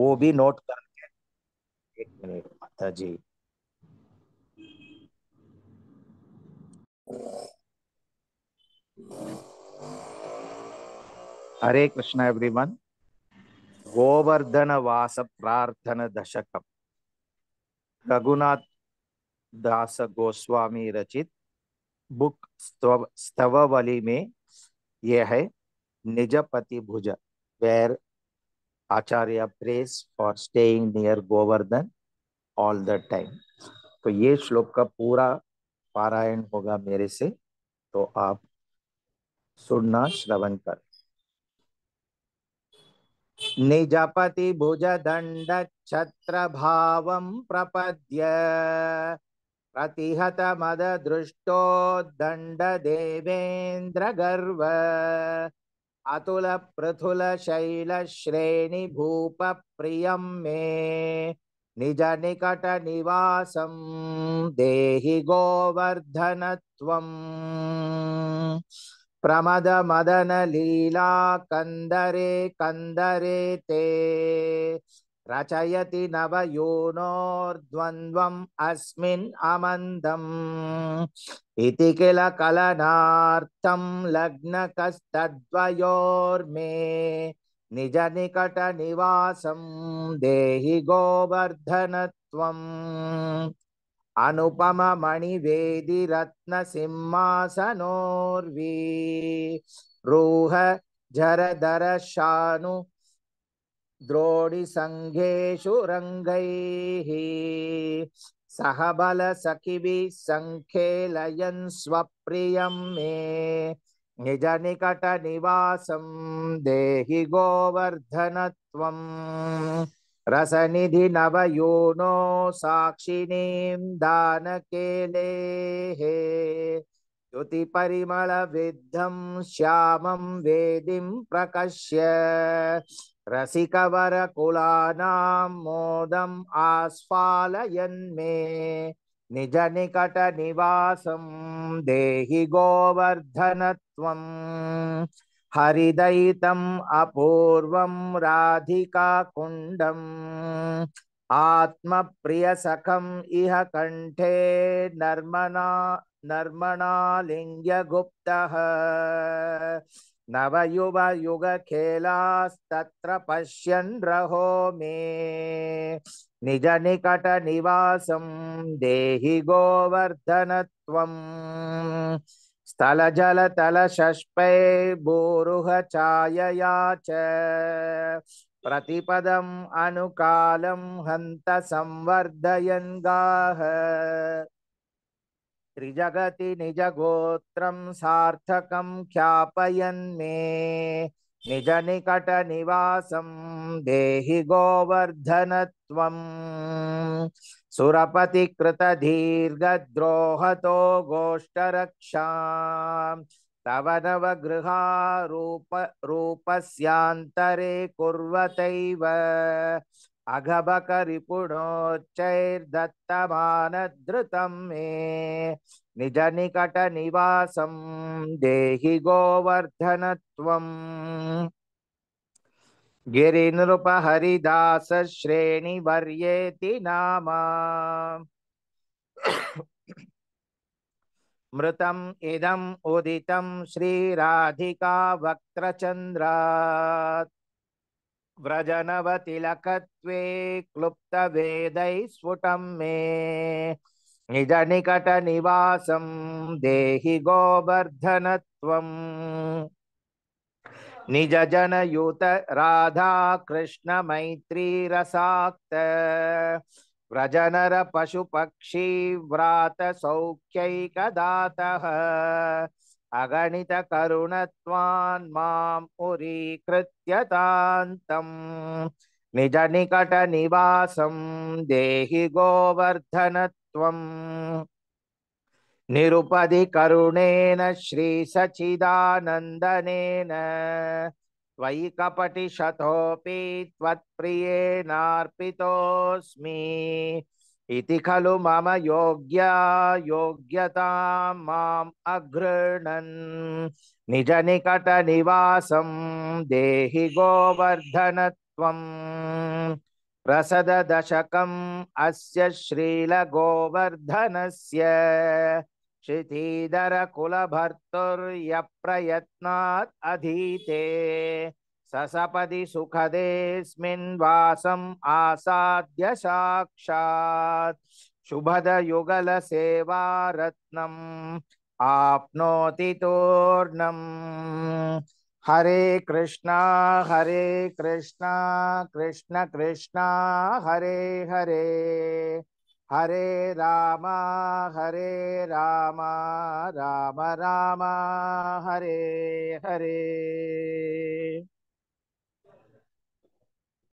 वो भी नोट करके। एक मिनट माता जी। हरे कृष्ण एवरीवन। गोवर्धन वास प्रार्थना दशकम, रघुनाथ दास गोस्वामी रचित बुक स्तववली में यह है निजपति भुज, where Acharya prays for staying near Govardhan all the time. तो ये श्लोक का पूरा पारायण होगा मेरे से, तो आप सुनना, श्रवण कर। निजपति भुज दंड छत्र भावं प्रपद्य, प्रतिहत मद दृष्टो दंड देवेंद्र गर्व, अतुल पृथुल शैल श्रेणी भूप प्रियं मे, निज निकट निवासं देहि गोवर्धनत्वम्। प्रमद मदन लीला कंदरे कंदरे ते, रचयति नवयोनोर्द्वन्द्वम् अस्मिन् अमन्दम्, इति किल कलनार्थं लग्नकस्तद्वयोर्मे, निज निकट निवासं देहि गोवर्धनत्वम्। अनुपम मणिवेदि रत्न सिंहासनोर्वी, रूह जरधर शानु द्रोणि संघेषु रंगैः, सह बल सखिभिः संखेलयन् स्वप्रियं मे, निज निकट निवासं देहि गोवर्धनत्वम्। रसनिधि नवयोनो साक्षिणीं दानकेलेः, स्तुति परिमल विद्धं श्यामं वेदिं प्रकश्य, रसिकवर कुलानां मोदम् आस्फालयन्मे, निज निकट निवासं देहि गोवर्धनत्वम्। हरिदयितम् अपूर्वं राधिका कुण्डम्, आत्मप्रियसखम् इह कंठे नर्मणालिङ्ग्य गुप्तः, नवयुव युग खेलास्तत्र पश्यन् रहो मे, निज निकट निवासं देहि गोवर्धनत्वम्। स्थल जल तल शष्पै भूरुह छायया च, प्रतिपदम् अनुकालं हन्त संवर्धयन् गाः, त्रिजगति निज गोत्रं सार्थकं ख्यापयन् मे, निज निकट निवासं देहि गोवर्धनत्वम्। सुरपति कृत दीर्घ द्रोहतो गोष्ठरक्षां, तव नवगृहा रूपस्यान्तरे कुर्वतैव, अघबक रिपुणोच्चैर्दत्तमानधृतं मे, निज निकट निवासं देहि गोवर्धनत्वम्। गिरिनृप हरिदास श्रेणी वर्येति नामा, मृतम् इदम् उदितं श्रीराधिका वक्त्रचन्द्रात्, व्रजनवतिलकत्वे क्लुप्तवेदैः स्फुटं मे, निज निकट निवासं देहि गोवर्धनत्वम्। निज जनयुत राधा कृष्ण मैत्री रसाक्त, व्रजनर पशु पक्षी व्रात सौख्यैकदातः, अगणित करुणत्वान् माम् उरीकृत्यतान्तम्, निज निकट निवासं देहि गोवर्धनत्वम्। निरुपधि करुणेन श्री सचिदानंदनेन, त्वयि कपटि शतोऽपि त्वत्प्रियेणार्पितोऽस्मि, इति खलु मम योग्यतां माम् अगृह्णन्, निज निकट निवासं देहि गोवर्धनत्वम्। प्रसददशकम् अस्य श्रीलगोवर्धनस्य क्षितीधरकुलभर्तुर्यप्रयत्नात् अधीते ससपदि सुखदेऽस्मिन् वासम् आसाद्य साक्षात् शुभदयुगलसेवारत्नम् आप्नोति तूर्णम्। हरे कृष्णा कृष्ण कृष्ण हरे हरे, हरे राम राम राम हरे हरे।